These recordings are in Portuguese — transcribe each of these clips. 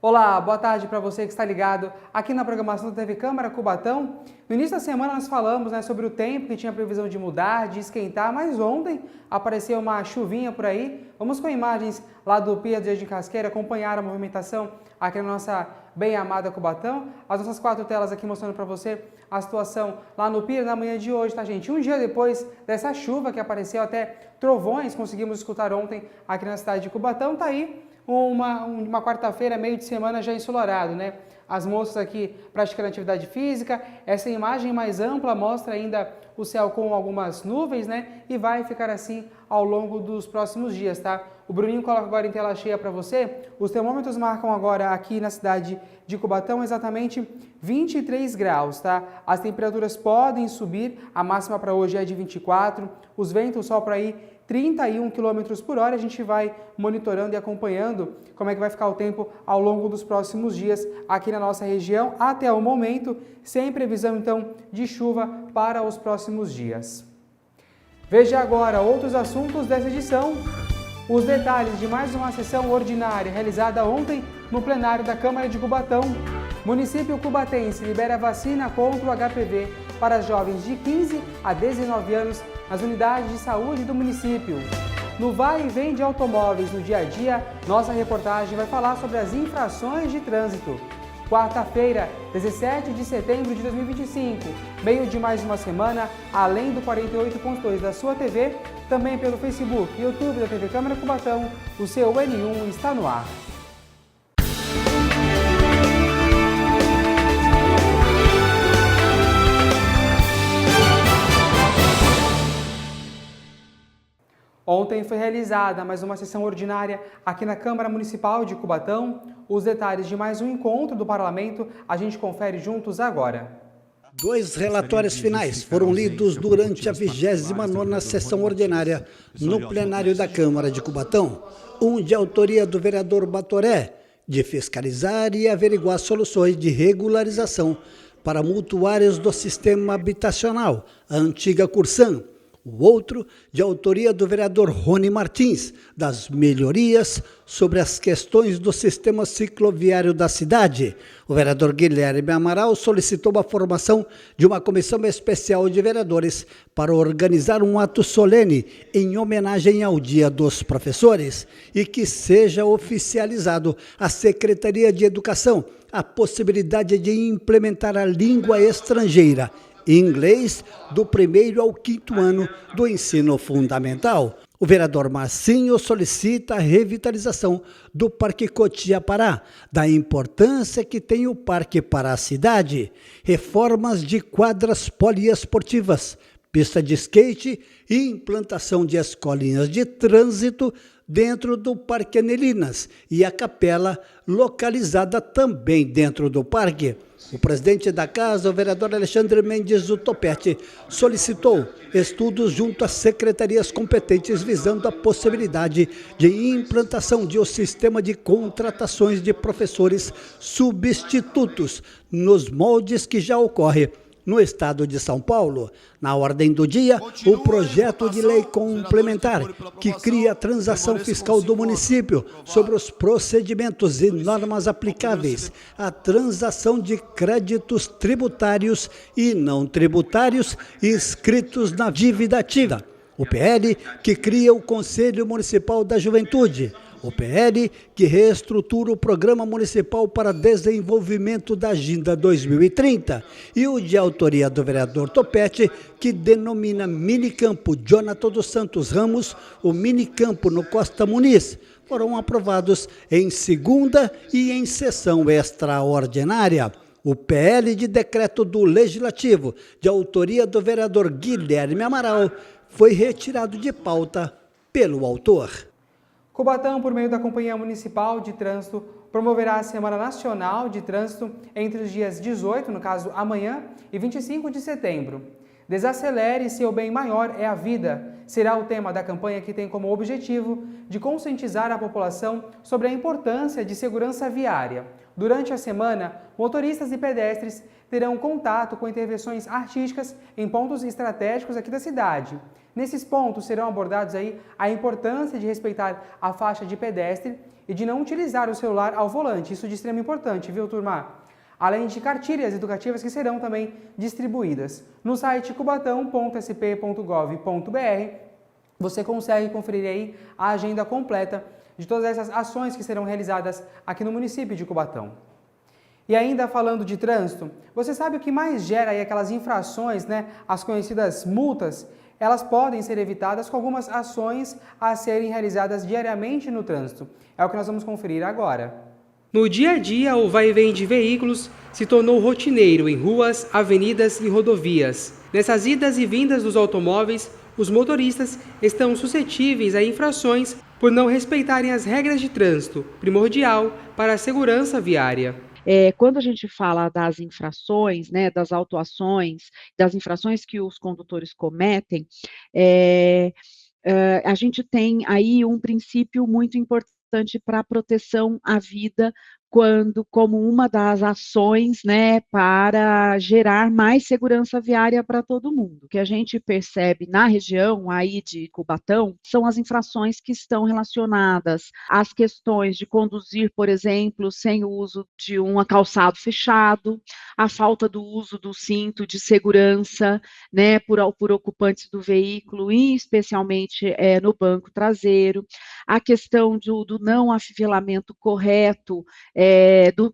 Olá, boa tarde para você que está ligado aqui na programação da TV Câmara Cubatão. No início da semana nós falamos sobre o tempo que tinha previsão de mudar, de esquentar, mas ontem apareceu uma chuvinha por aí. Vamos com imagens lá do Pier do Jardim Casqueira acompanhar a movimentação aqui na nossa bem amada Cubatão. As nossas 4 telas aqui mostrando para você a situação lá no Pier na manhã de hoje, tá gente? Um dia depois dessa chuva que apareceu, até trovões conseguimos escutar ontem aqui na cidade de Cubatão, tá aí. Uma quarta-feira, meio de semana já ensolarado, né? As moças aqui praticando atividade física. Essa imagem mais ampla mostra ainda o céu com algumas nuvens, né? E vai ficar assim ao longo dos próximos dias, tá? O Bruninho coloca agora em tela cheia para você. Os termômetros marcam agora aqui na cidade de Cubatão exatamente 23 graus, tá? As temperaturas podem subir, a máxima para hoje é de 24, os ventos sopram aí 31 km por hora. A gente vai monitorando e acompanhando como é que vai ficar o tempo ao longo dos próximos dias aqui na nossa região, até o momento, sem previsão então de chuva para os próximos dias. Veja agora outros assuntos dessa edição. Os detalhes de mais uma sessão ordinária realizada ontem no plenário da Câmara de Cubatão. Município cubatense libera vacina contra o HPV para jovens de 15 a 19 anos nas unidades de saúde do município. No vai e vem de automóveis no dia a dia, nossa reportagem vai falar sobre as infrações de trânsito. Quarta-feira, 17 de setembro de 2025, meio de mais uma semana, além do 48.2 da sua TV, também pelo Facebook e YouTube da TV Câmara Cubatão, o seu N1 está no ar. Ontem foi realizada mais uma sessão ordinária aqui na Câmara Municipal de Cubatão. Os detalhes de mais um encontro do Parlamento a gente confere juntos agora. 2 relatórios finais foram lidos durante a 29ª sessão ordinária no plenário da Câmara de Cubatão. Um de autoria do vereador Batoré, de fiscalizar e averiguar soluções de regularização para mutuários do sistema habitacional, a antiga Cursan. O outro, de autoria do vereador Rony Martins, das melhorias sobre as questões do sistema cicloviário da cidade. O vereador Guilherme Amaral solicitou a formação de uma comissão especial de vereadores para organizar um ato solene em homenagem ao Dia dos Professores e que seja oficializado à Secretaria de Educação a possibilidade de implementar a língua estrangeira inglês do 1º ao 5º ano do ensino fundamental. O vereador Marcinho solicita a revitalização do Parque Cotia-Pará, da importância que tem o parque para a cidade, reformas de quadras poliesportivas, pista de skate e implantação de escolinhas de trânsito dentro do Parque Anelinas e a capela localizada também dentro do parque. O presidente da casa, o vereador Alexandre Mendes do Topete, solicitou estudos junto às secretarias competentes visando a possibilidade de implantação de um sistema de contratações de professores substitutos nos moldes que já ocorre no estado de São Paulo. Na ordem do dia, o projeto de lei complementar que cria a transação fiscal do município sobre os procedimentos e normas aplicáveis à transação de créditos tributários e não tributários inscritos na dívida ativa. O PL que cria o Conselho Municipal da Juventude. O PL que reestrutura o Programa Municipal para Desenvolvimento da Agenda 2030 e o de autoria do vereador Topete, que denomina Minicampo Jonathan dos Santos Ramos, o Minicampo no Costa Muniz, foram aprovados em segunda e em sessão extraordinária. O PL de decreto do Legislativo, de autoria do vereador Guilherme Amaral, foi retirado de pauta pelo autor. Cubatão, por meio da Companhia Municipal de Trânsito, promoverá a Semana Nacional de Trânsito entre os dias 18, no caso amanhã, e 25 de setembro. Desacelere, seu bem maior é a vida, será o tema da campanha que tem como objetivo de conscientizar a população sobre a importância de segurança viária. Durante a semana, motoristas e pedestres terão contato com intervenções artísticas em pontos estratégicos aqui da cidade. Nesses pontos serão abordados aí a importância de respeitar a faixa de pedestre e de não utilizar o celular ao volante. Isso de extrema importância, viu, turma? Além de cartilhas educativas que serão também distribuídas. No site cubatão.sp.gov.br você consegue conferir aí a agenda completa de todas essas ações que serão realizadas aqui no município de Cubatão. E ainda falando de trânsito, você sabe o que mais gera aí aquelas infrações, né? As conhecidas multas, elas podem ser evitadas com algumas ações a serem realizadas diariamente no trânsito. É o que nós vamos conferir agora. No dia a dia, o vai e vem de veículos se tornou rotineiro em ruas, avenidas e rodovias. Nessas idas e vindas dos automóveis, os motoristas estão suscetíveis a infrações por não respeitarem as regras de trânsito, primordial para a segurança viária. Quando a gente fala das infrações, né, das autuações, das infrações que os condutores cometem, a gente tem aí um princípio muito importante para a proteção à vida, como uma das ações, né, para gerar mais segurança viária para todo mundo. O que a gente percebe na região aí de Cubatão são as infrações que estão relacionadas às questões de conduzir, por exemplo, sem o uso de um calçado fechado, a falta do uso do cinto de segurança, né, por ocupantes do veículo, e especialmente no banco traseiro, a questão do não afivelamento correto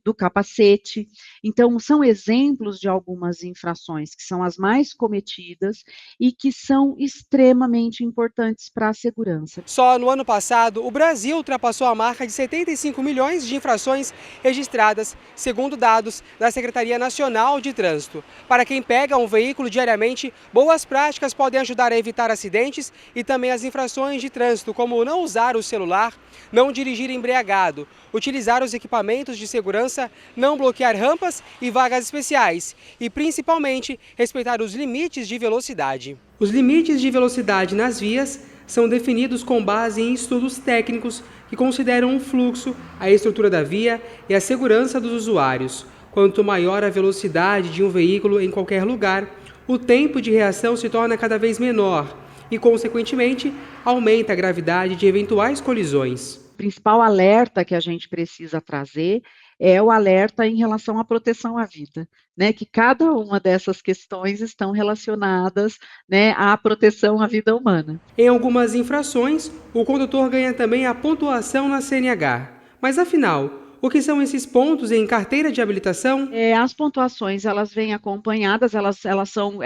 do capacete. Então, são exemplos de algumas infrações que são as mais cometidas e que são extremamente importantes para a segurança. Só no ano passado, o Brasil ultrapassou a marca de 75 milhões de infrações registradas, segundo dados da Secretaria Nacional de Trânsito. Para quem pega um veículo diariamente, boas práticas podem ajudar a evitar acidentes e também as infrações de trânsito, como não usar o celular, não dirigir embriagado, utilizar os equipamentos de segurança, não bloquear rampas e vagas especiais e, principalmente, respeitar os limites de velocidade. Os limites de velocidade nas vias são definidos com base em estudos técnicos que consideram o fluxo, a estrutura da via e a segurança dos usuários. Quanto maior a velocidade de um veículo em qualquer lugar, o tempo de reação se torna cada vez menor e, consequentemente, aumenta a gravidade de eventuais colisões. O principal alerta que a gente precisa trazer é o alerta em relação à proteção à vida, né? Que cada uma dessas questões estão relacionadas, né, à proteção à vida humana. Em algumas infrações, o condutor ganha também a pontuação na CNH. Mas afinal, o que são esses pontos em carteira de habilitação? As pontuações, elas vêm acompanhadas, elas são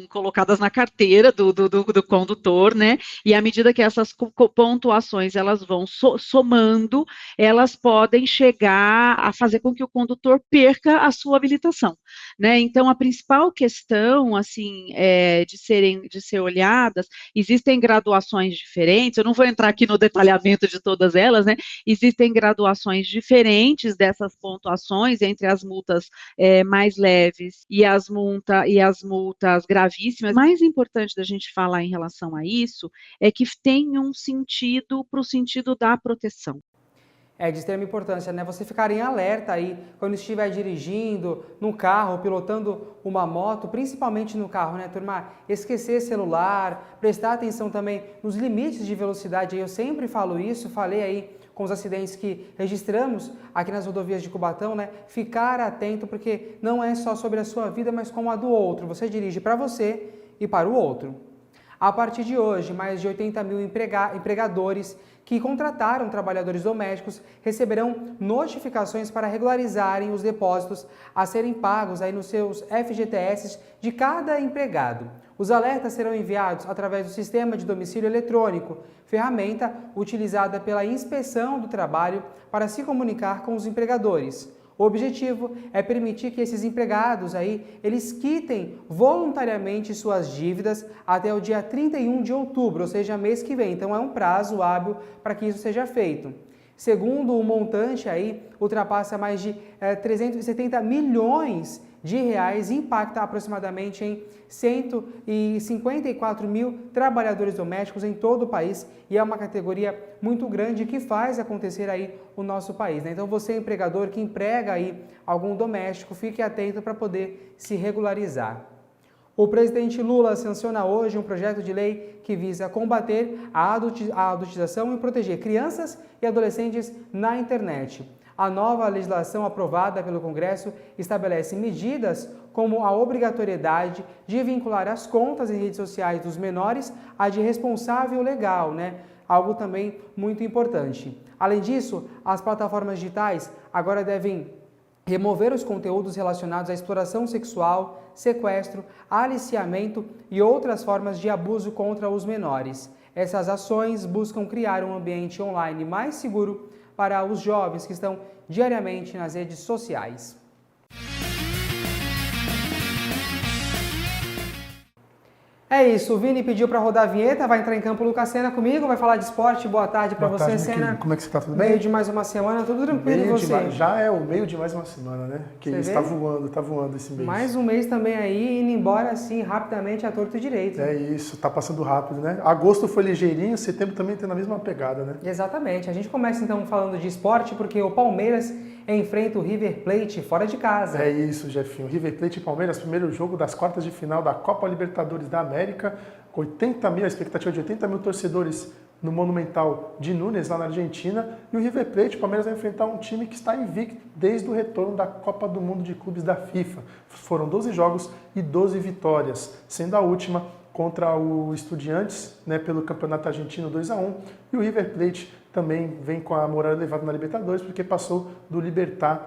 colocadas na carteira do condutor, né? E à medida que essas pontuações elas vão somando, elas podem chegar a fazer com que o condutor perca a sua habilitação, né? Então, a principal questão, assim, de ser olhadas, existem graduações diferentes, eu não vou entrar aqui no detalhamento de todas elas, né? Existem graduações diferentes dessas pontuações entre as multas mais leves e as multas gravíssimas. O mais importante da gente falar em relação a isso é que tem um sentido para o sentido da proteção. É de extrema importância, né? Você ficar em alerta aí quando estiver dirigindo, no carro, pilotando uma moto, principalmente no carro, né, turma? Esquecer celular, prestar atenção também nos limites de velocidade. Eu sempre falo isso, falei aí com os acidentes que registramos aqui nas rodovias de Cubatão, né? Ficar atento, porque não é só sobre a sua vida, mas como a do outro. Você dirige para você e para o outro. A partir de hoje, mais de 80 mil empregadores que contrataram trabalhadores domésticos receberão notificações para regularizarem os depósitos a serem pagos aí nos seus FGTS de cada empregado. Os alertas serão enviados através do Sistema de Domicílio Eletrônico, ferramenta utilizada pela Inspeção do Trabalho para se comunicar com os empregadores. O objetivo é permitir que esses empregados eles quitem voluntariamente suas dívidas até o dia 31 de outubro, ou seja, mês que vem. Então é um prazo hábil para que isso seja feito. Segundo o montante ultrapassa mais de 370 milhões de reais e impacta aproximadamente em 154 mil trabalhadores domésticos em todo o país, e é uma categoria muito grande que faz acontecer o nosso país, né? Então você, empregador que emprega algum doméstico, fique atento para poder se regularizar. O presidente Lula sanciona hoje um projeto de lei que visa combater a adultização e proteger crianças e adolescentes na internet. A nova legislação aprovada pelo Congresso estabelece medidas como a obrigatoriedade de vincular as contas em redes sociais dos menores à de responsável legal, Algo também muito importante. Além disso, as plataformas digitais agora devem remover os conteúdos relacionados à exploração sexual, sequestro, aliciamento e outras formas de abuso contra os menores. Essas ações buscam criar um ambiente online mais seguro para os jovens que estão diariamente nas redes sociais. É isso, o Vini pediu para rodar a vinheta, vai entrar em campo o Lucas Sena comigo, vai falar de esporte. Boa tarde para você, Sena. Como é que você está? Tudo bem? Meio de mais uma semana, tudo tranquilo e você? Já é o meio de mais uma semana, né? Que está voando esse mês. Mais um mês também aí, indo embora assim, rapidamente, a torto e direito. É isso, tá passando rápido, né? Agosto foi ligeirinho, setembro também tem a mesma pegada, né? Exatamente. A gente começa então falando de esporte, porque o Palmeiras enfrenta o River Plate fora de casa. É isso, Jefinho. River Plate e Palmeiras, primeiro jogo das quartas de final da Copa Libertadores da América. 80 mil, a expectativa de 80 mil torcedores no Monumental de Núñez, lá na Argentina. E o River Plate, o Palmeiras vai enfrentar um time que está invicto desde o retorno da Copa do Mundo de Clubes da FIFA. Foram 12 jogos e 12 vitórias, sendo a última contra o Estudiantes, pelo Campeonato Argentino 2-1. E o River Plate também vem com a moral elevada na Libertadores, porque passou do Libertad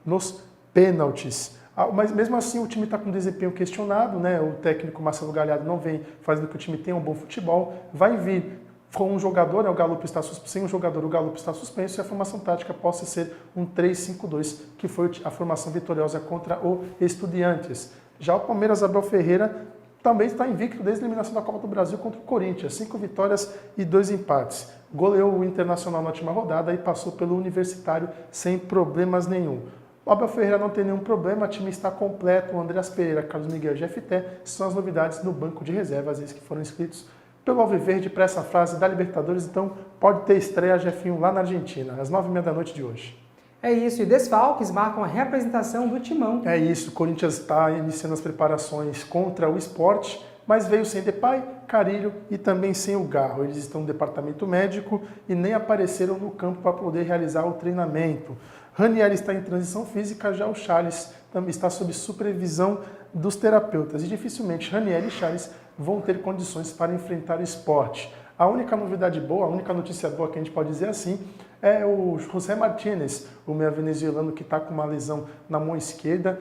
nos pênaltis. Mas mesmo assim o time está com desempenho questionado, O técnico Marcelo Gallardo não vem fazendo que o time tenha um bom futebol. Vai vir com um jogador, o Galo está sem um jogador, o Galo está suspenso, e a formação tática possa ser um 3-5-2, que foi a formação vitoriosa contra o Estudiantes. Já o Palmeiras, Abel Ferreira, também está invicto desde a eliminação da Copa do Brasil contra o Corinthians, 5 vitórias e 2 empates. Goleou o Internacional na última rodada e passou pelo Universitário sem problemas nenhum. O Abel Ferreira não tem nenhum problema, o time está completo. O Andreas Pereira, Carlos Miguel e Jefté são as novidades no banco de reservas, esses que foram inscritos pelo Alviverde para essa fase da Libertadores. Então pode ter estreia, Jefinho, lá na Argentina, às 9h30 da noite de hoje. É isso, e desfalques marcam a representação do Timão. É isso, o Corinthians está iniciando as preparações contra o Sport, mas veio sem Depay, Carrilho e também sem o Garro. Eles estão no departamento médico e nem apareceram no campo para poder realizar o treinamento. Ranieri está em transição física, já o Charles também está sob supervisão dos terapeutas. E dificilmente Ranieri e Charles vão ter condições para enfrentar o Sport. A única novidade boa, a única notícia boa que a gente pode dizer assim, é o José Martínez, o meio venezuelano que está com uma lesão na mão esquerda,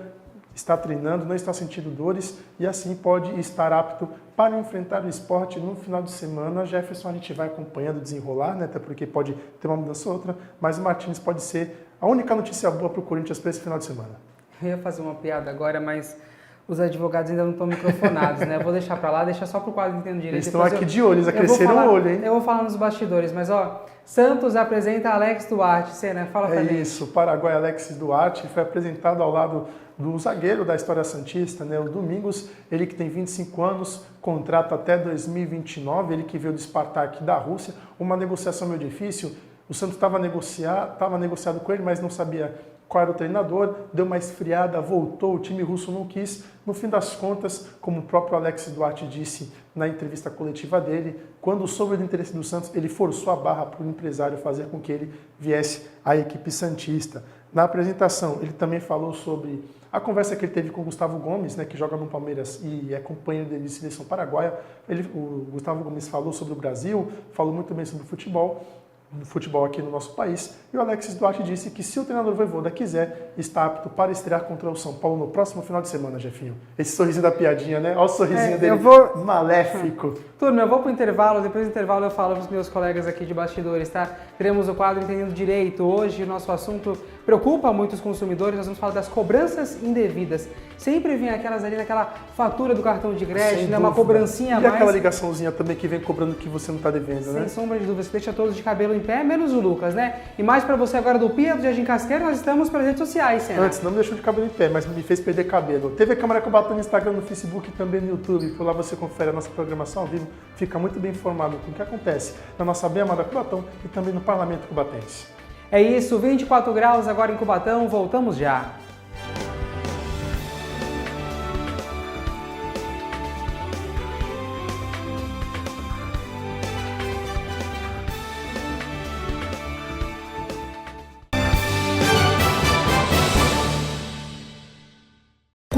está treinando, não está sentindo dores e assim pode estar apto para enfrentar o Sport no final de semana. Jefferson a gente vai acompanhando, desenrolar, até porque pode ter uma mudança ou outra, mas o Martínez pode ser a única notícia boa para o Corinthians para esse final de semana. Eu ia fazer uma piada agora, mas os advogados ainda não estão microfonados, Vou deixar para lá, deixa só para o quadro entender direito. Eles estão aqui de olho, eles acresceram o olho, hein? Eu vou falar nos bastidores, mas Santos apresenta Alex Duarte, fala pra gente. É isso, o Paraguai Alex Duarte foi apresentado ao lado do zagueiro da história santista, o Domingos, ele que tem 25 anos, contrato até 2029, ele que veio do Spartak da Rússia, uma negociação meio difícil. O Santos estava negociado com ele, mas não sabia qual era o treinador, deu uma esfriada, voltou, o time russo não quis. No fim das contas, como o próprio Alex Duarte disse na entrevista coletiva dele, quando soube do interesse do Santos, ele forçou a barra para o empresário fazer com que ele viesse à equipe santista. Na apresentação, ele também falou sobre a conversa que ele teve com o Gustavo Gomes, que joga no Palmeiras e é companheiro dele de seleção paraguaia. O Gustavo Gomes falou sobre o Brasil, falou muito bem sobre o futebol aqui no nosso país, e o Alex Duarte disse que se o treinador Vojvoda quiser, está apto para estrear contra o São Paulo no próximo final de semana, Jefinho. Esse sorrisinho da piadinha, Olha o sorrisinho dele, maléfico. Turma, eu vou para o intervalo, depois do intervalo eu falo para os meus colegas aqui de bastidores, Teremos o quadro Entendendo Direito. Hoje o nosso assunto preocupa muitos consumidores, nós vamos falar das cobranças indevidas. Sempre vem aquelas ali daquela fatura do cartão de crédito, uma cobrancinha a mais. E aquela ligaçãozinha também que vem cobrando que você não está devendo, Sem sombra de dúvida, você deixa todos de cabelo em pé, menos o Lucas, E mais para você agora do Pia, do Jardim Casqueiro, nós estamos pelas redes sociais, Sena. Antes, não me deixou de cabelo em pé, mas me fez perder cabelo. TV Câmara Cubatão no Instagram, no Facebook e também no YouTube. Por lá você confere a nossa programação ao vivo, fica muito bem informado com o que acontece na nossa bem amada Cubatão e também no Parlamento Cubatense. É isso, 24 graus agora em Cubatão, voltamos já.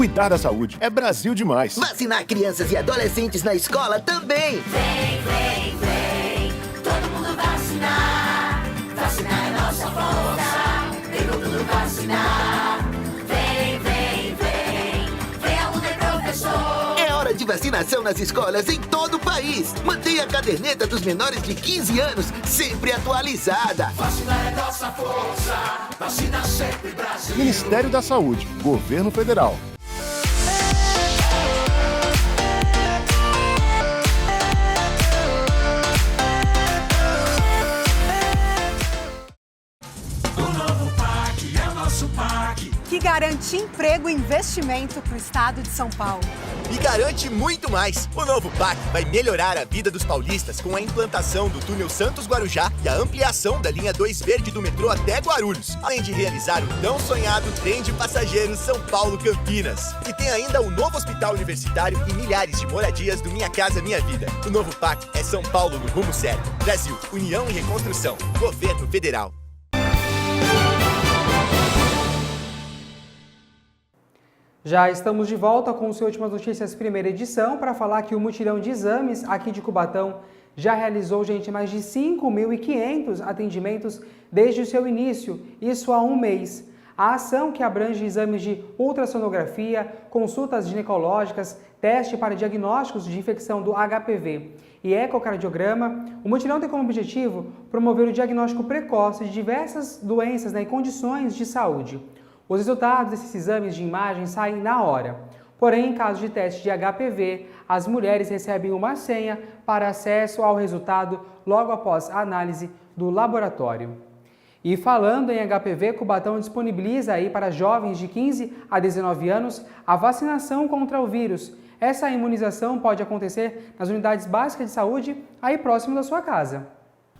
Cuidar da saúde é Brasil demais. Vacinar crianças e adolescentes na escola também. Vem, vem, vem, todo mundo vacinar. Vacinar é nossa força, vem todo mundo vacinar. Vem, vem, vem, vem aluno e professor. É hora de vacinação nas escolas em todo o país. Mantenha a caderneta dos menores de 15 anos sempre atualizada. Vacinar é nossa força, vacina sempre Brasil. Ministério da Saúde, Governo Federal. Que garante emprego e investimento para o estado de São Paulo. E garante muito mais. O novo PAC vai melhorar a vida dos paulistas com a implantação do túnel Santos-Guarujá e a ampliação da linha 2 verde do metrô até Guarulhos, além de realizar o tão sonhado trem de passageiros São Paulo-Campinas. E tem ainda o novo hospital universitário e milhares de moradias do Minha Casa Minha Vida. O novo PAC é São Paulo no rumo certo. Brasil, União e Reconstrução. Governo Federal. Já estamos de volta com o seu Últimas Notícias, primeira edição, para falar que o mutirão de exames aqui de Cubatão já realizou, gente, mais de 5.500 atendimentos desde o seu início, isso há um mês. A ação, que abrange exames de ultrassonografia, consultas ginecológicas, teste para diagnósticos de infecção do HPV e ecocardiograma, o mutirão tem como objetivo promover o diagnóstico precoce de diversas doenças e condições de saúde. Os resultados desses exames de imagem saem na hora. Porém, em caso de teste de HPV, as mulheres recebem uma senha para acesso ao resultado logo após a análise do laboratório. E falando em HPV, Cubatão disponibiliza aí para jovens de 15 a 19 anos a vacinação contra o vírus. Essa imunização pode acontecer nas unidades básicas de saúde aí próximo da sua casa.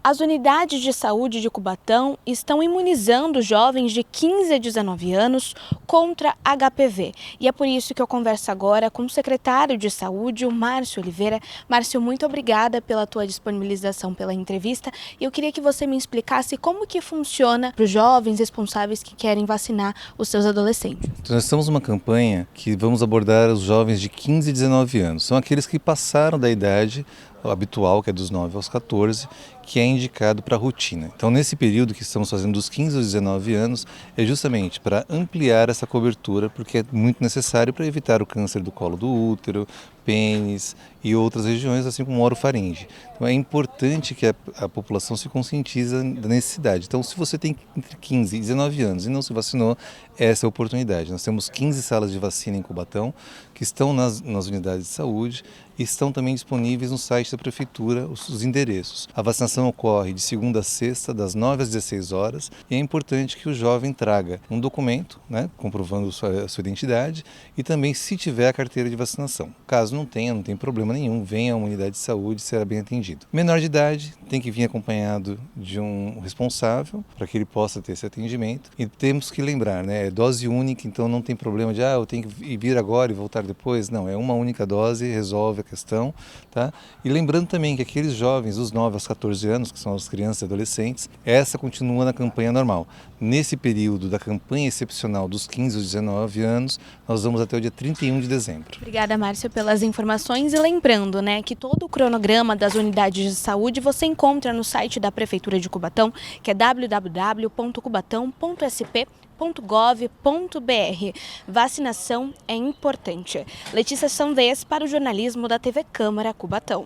As unidades de saúde de Cubatão estão imunizando jovens de 15 a 19 anos contra HPV. E é por isso que eu converso agora com o secretário de Saúde, o Márcio Oliveira. Márcio, muito obrigada pela tua disponibilização pela entrevista. E eu queria que você me explicasse como que funciona para os jovens responsáveis que querem vacinar os seus adolescentes. Então, nós estamos numa campanha que vamos abordar os jovens de 15 a 19 anos. São aqueles que passaram da idade habitual, que é dos 9 aos 14, que é indicado para a rotina. Então, nesse período que estamos fazendo dos 15 aos 19 anos, é justamente para ampliar essa cobertura, porque é muito necessário para evitar o câncer do colo do útero, pênis e outras regiões, assim como orofaringe. Então, é importante que a população se conscientize da necessidade. Então, se você tem entre 15 e 19 anos e não se vacinou, essa é a oportunidade. Nós temos 15 salas de vacina em Cubatão, que estão nas unidades de saúde e estão também disponíveis no site da Prefeitura, os endereços. A vacinação ocorre de segunda a sexta, das 9 às 16 horas, e é importante que o jovem traga um documento, comprovando sua identidade, e também, se tiver, a carteira de vacinação. Caso não tenha, não tem problema nenhum, venha a uma unidade de saúde e será bem atendido. Menor de idade tem que vir acompanhado de um responsável para que ele possa ter esse atendimento. E temos que lembrar, é dose única, então não tem problema de eu tenho que vir agora e voltar depois. Não, é uma única dose, resolve a questão, tá? E lembrando também que aqueles jovens dos 9 aos 14 anos, que são as crianças e adolescentes, essa continua na campanha normal. Nesse período da campanha excepcional dos 15 aos 19 anos, nós vamos até o dia 31 de dezembro. Obrigada, Márcio, pelas informações. E lembrando, que todo o cronograma das unidades de saúde você encontra no site da Prefeitura de Cubatão, que é www.cubatão.sp.gov.br. Vacinação é importante. Letícia Sandez para o jornalismo da TV Câmara Cubatão.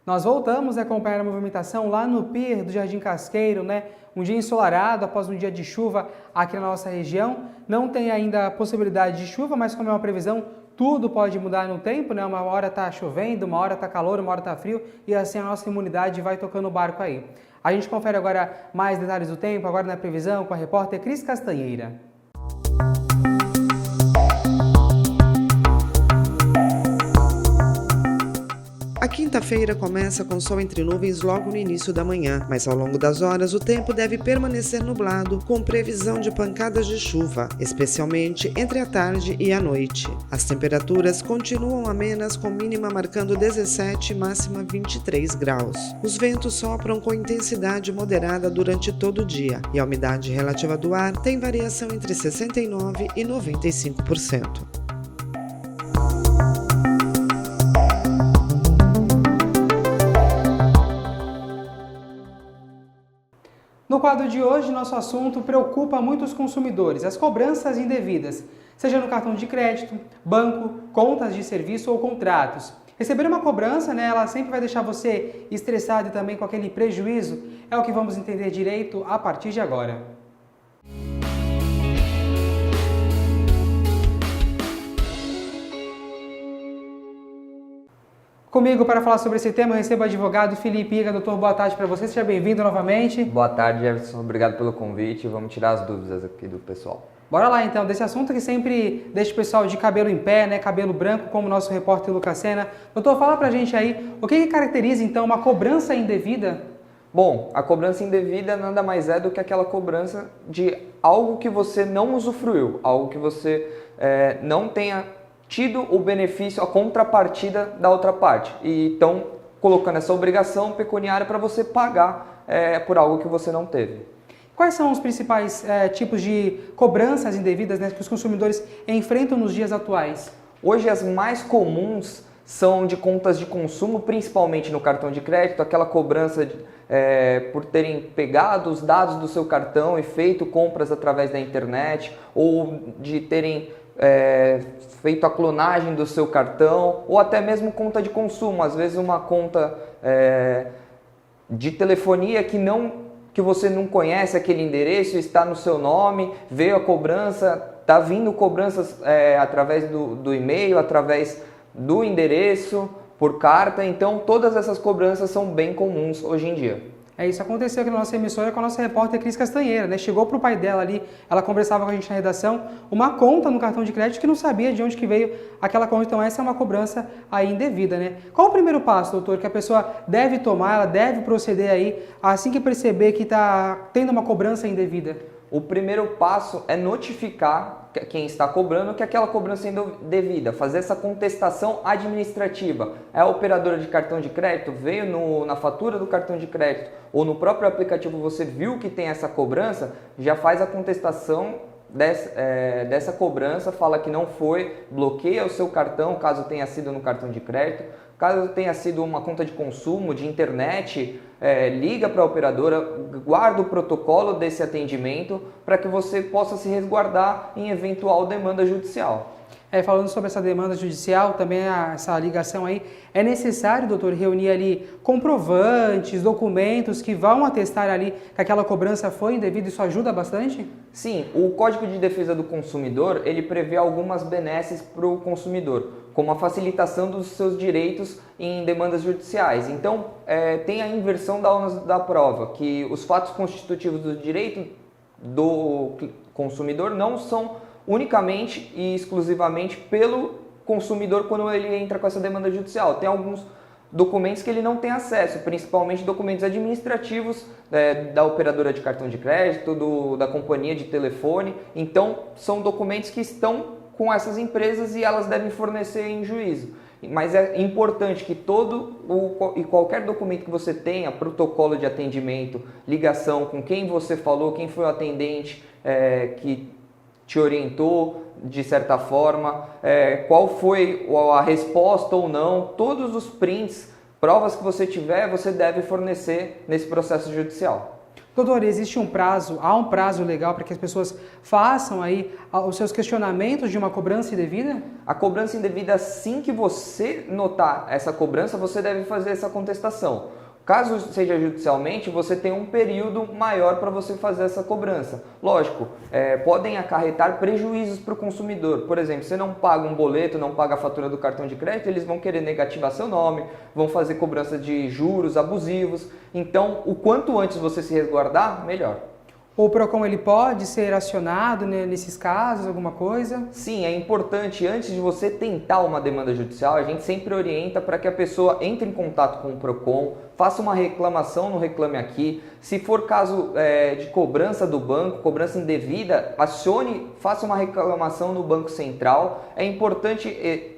Nós voltamos a acompanhar a movimentação lá no pier do Jardim Casqueiro, Um dia ensolarado após um dia de chuva aqui na nossa região. Não tem ainda a possibilidade de chuva, mas como é uma previsão, tudo pode mudar no tempo, Uma hora está chovendo, uma hora está calor, uma hora está frio, e assim a nossa imunidade vai tocando o barco aí. A gente confere agora mais detalhes do tempo, agora na previsão, com a repórter Cris Castanheira. A quinta-feira começa com sol entre nuvens logo no início da manhã, mas ao longo das horas o tempo deve permanecer nublado, com previsão de pancadas de chuva, especialmente entre a tarde e a noite. As temperaturas continuam amenas, com mínima marcando 17 e máxima 23 graus. Os ventos sopram com intensidade moderada durante todo o dia e a umidade relativa do ar tem variação entre 69% e 95%. quadro de hoje, nosso assunto preocupa muitos consumidores, as cobranças indevidas, seja no cartão de crédito, banco, contas de serviço ou contratos. Receber uma cobrança, ela sempre vai deixar você estressado e também com aquele prejuízo, é o que vamos entender direito a partir de agora. Comigo para falar sobre esse tema, eu recebo o advogado Felipe Iga. Doutor, boa tarde para você, seja bem-vindo novamente. Boa tarde, Jefferson, obrigado pelo convite, vamos tirar as dúvidas aqui do pessoal. Bora lá então, desse assunto que sempre deixa o pessoal de cabelo em pé, cabelo branco, como o nosso repórter Lucas Sena. Doutor, fala pra gente aí, o que caracteriza então uma cobrança indevida? Bom, a cobrança indevida nada mais é do que aquela cobrança de algo que você não usufruiu, algo que você não tenha tido o benefício, a contrapartida da outra parte. E estão colocando essa obrigação pecuniária para você pagar por algo que você não teve. Quais são os principais tipos de cobranças indevidas que os consumidores enfrentam nos dias atuais? Hoje as mais comuns são de contas de consumo, principalmente no cartão de crédito, aquela cobrança por terem pegado os dados do seu cartão e feito compras através da internet, ou de terem feito a clonagem do seu cartão, ou até mesmo conta de consumo, às vezes uma conta de telefonia que você não conhece aquele endereço, está no seu nome, veio a cobrança, está vindo cobranças através do e-mail, através do endereço, por carta, então todas essas cobranças são bem comuns hoje em dia. Isso aconteceu aqui na nossa emissora com a nossa repórter Cris Castanheira, Chegou para o pai dela ali, ela conversava com a gente na redação, uma conta no cartão de crédito que não sabia de onde que veio aquela conta, então essa é uma cobrança aí indevida, Qual o primeiro passo, doutor, que a pessoa deve tomar, ela deve proceder aí assim que perceber que está tendo uma cobrança indevida? O primeiro passo é notificar quem está cobrando que aquela cobrança é indevida, fazer essa contestação administrativa. A operadora de cartão de crédito veio na fatura do cartão de crédito ou no próprio aplicativo você viu que tem essa cobrança, já faz a contestação dessa cobrança, fala que não foi, bloqueia o seu cartão caso tenha sido no cartão de crédito, caso tenha sido uma conta de consumo, de internet, liga para a operadora, guarda o protocolo desse atendimento para que você possa se resguardar em eventual demanda judicial. Falando sobre essa demanda judicial, também essa ligação aí, é necessário, doutor, reunir ali comprovantes, documentos que vão atestar ali que aquela cobrança foi indevida, isso ajuda bastante? Sim, o Código de Defesa do Consumidor, ele prevê algumas benesses para o consumidor, como a facilitação dos seus direitos em demandas judiciais. Então, tem a inversão da onus da prova, que os fatos constitutivos do direito do consumidor não são unicamente e exclusivamente pelo consumidor quando ele entra com essa demanda judicial. Tem alguns documentos que ele não tem acesso, principalmente documentos administrativos da operadora de cartão de crédito, da companhia de telefone. Então, são documentos que estão com essas empresas e elas devem fornecer em juízo. Mas é importante que qualquer documento que você tenha, protocolo de atendimento, ligação com quem você falou, quem foi o atendente que te orientou de certa forma, qual foi a resposta ou não, todos os prints, provas que você tiver, você deve fornecer nesse processo judicial. Doutor, existe há um prazo legal para que as pessoas façam aí os seus questionamentos de uma cobrança indevida? A cobrança indevida, assim que você notar essa cobrança, você deve fazer essa contestação. Caso seja judicialmente, você tem um período maior para você fazer essa cobrança. Lógico, podem acarretar prejuízos para o consumidor. Por exemplo, você não paga um boleto, não paga a fatura do cartão de crédito, eles vão querer negativar seu nome, vão fazer cobrança de juros abusivos. Então, o quanto antes você se resguardar, melhor. O PROCON ele pode ser acionado nesses casos, alguma coisa? Sim, é importante, antes de você tentar uma demanda judicial, a gente sempre orienta para que a pessoa entre em contato com o PROCON, faça uma reclamação no Reclame Aqui. Se for caso de cobrança do banco, cobrança indevida, faça uma reclamação no Banco Central. É importante,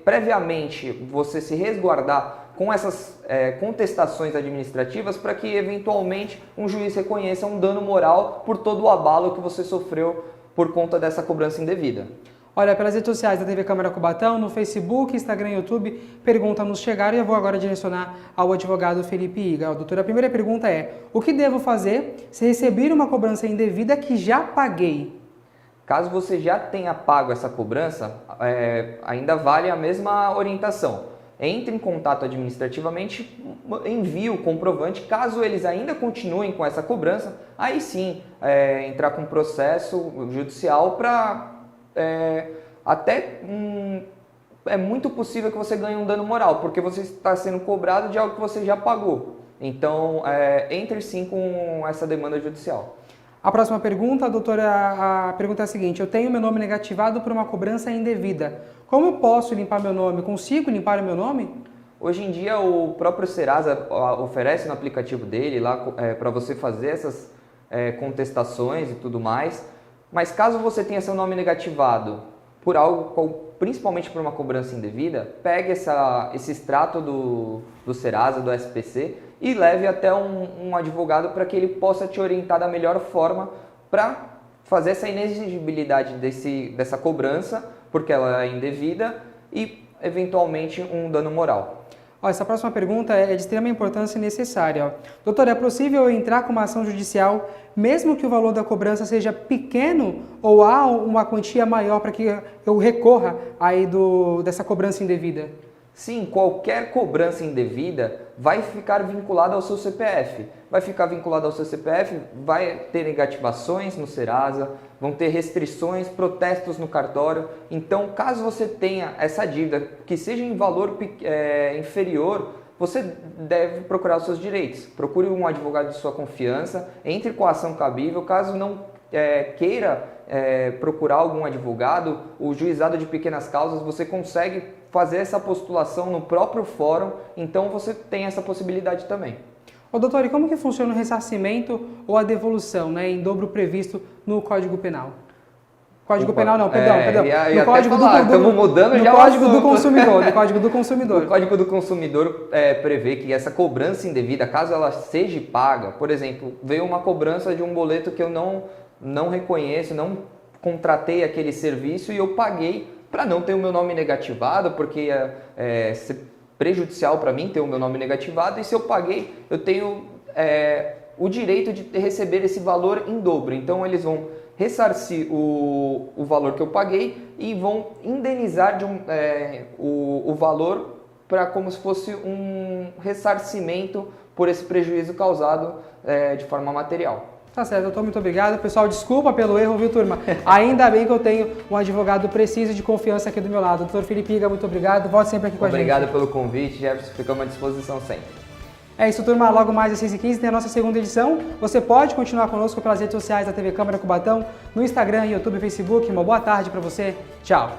previamente, você se resguardar com essas contestações administrativas para que, eventualmente, um juiz reconheça um dano moral por todo o abalo que você sofreu por conta dessa cobrança indevida. Olha, pelas redes sociais da TV Câmara Cubatão, no Facebook, Instagram e YouTube, perguntas nos chegaram e eu vou agora direcionar ao advogado Felipe Iga. Doutora, a primeira pergunta é: o que devo fazer se receber uma cobrança indevida que já paguei? Caso você já tenha pago essa cobrança, ainda vale a mesma orientação. Entre em contato administrativamente, envie o comprovante. Caso eles ainda continuem com essa cobrança, aí sim entrar com processo judicial para... é muito possível que você ganhe um dano moral, porque você está sendo cobrado de algo que você já pagou. Então, entre sim com essa demanda judicial. A próxima pergunta, doutora, a pergunta é a seguinte: eu tenho meu nome negativado por uma cobrança indevida. Como eu posso limpar meu nome? Consigo limpar o meu nome? Hoje em dia, o próprio Serasa oferece no aplicativo dele lá para você fazer essas contestações e tudo mais. Mas caso você tenha seu nome negativado por algo, principalmente por uma cobrança indevida, pegue esse extrato do Serasa, do SPC, e leve até um advogado para que ele possa te orientar da melhor forma para fazer essa inexigibilidade dessa cobrança, porque ela é indevida, e eventualmente um dano moral. Essa próxima pergunta é de extrema importância e necessária. Doutor, é possível eu entrar com uma ação judicial mesmo que o valor da cobrança seja pequeno, ou há uma quantia maior para que eu recorra aí dessa cobrança indevida? Sim, qualquer cobrança indevida vai ficar vinculada ao seu CPF. Vai ficar vinculada ao seu CPF, vai ter negativações no Serasa, vão ter restrições, protestos no cartório. Então, caso você tenha essa dívida que seja em valor inferior, você deve procurar os seus direitos. Procure um advogado de sua confiança, entre com a ação cabível. Caso não queira procurar algum advogado, o juizado de pequenas causas, você consegue fazer essa postulação no próprio fórum, então você tem essa possibilidade também. Doutor, e como que funciona o ressarcimento ou a devolução, em dobro previsto no Código Penal? Código Penal não, perdão. No Código estamos mudando já o Código do Consumidor, no Código do Consumidor. O Código do Consumidor prevê que essa cobrança indevida, caso ela seja paga, por exemplo, veio uma cobrança de um boleto que eu não reconheço, não contratei aquele serviço e eu paguei para não ter o meu nome negativado, porque é prejudicial para mim ter o meu nome negativado, e se eu paguei, eu tenho o direito de receber esse valor em dobro. Então eles vão ressarcir o valor que eu paguei e vão indenizar o valor para como se fosse um ressarcimento por esse prejuízo causado de forma material. Tá certo, doutor, muito obrigado. Pessoal, desculpa pelo erro, viu, turma? Ainda bem que eu tenho um advogado preciso de confiança aqui do meu lado. Doutor Felipe Iga, muito obrigado. Volte sempre aqui com a gente. Obrigado pelo convite, Jefferson. Ficamos à disposição sempre. É isso, turma. Logo mais às 6h15 tem a nossa segunda edição. Você pode continuar conosco pelas redes sociais da TV Câmara Cubatão, no Instagram, YouTube e Facebook. Uma boa tarde para você. Tchau.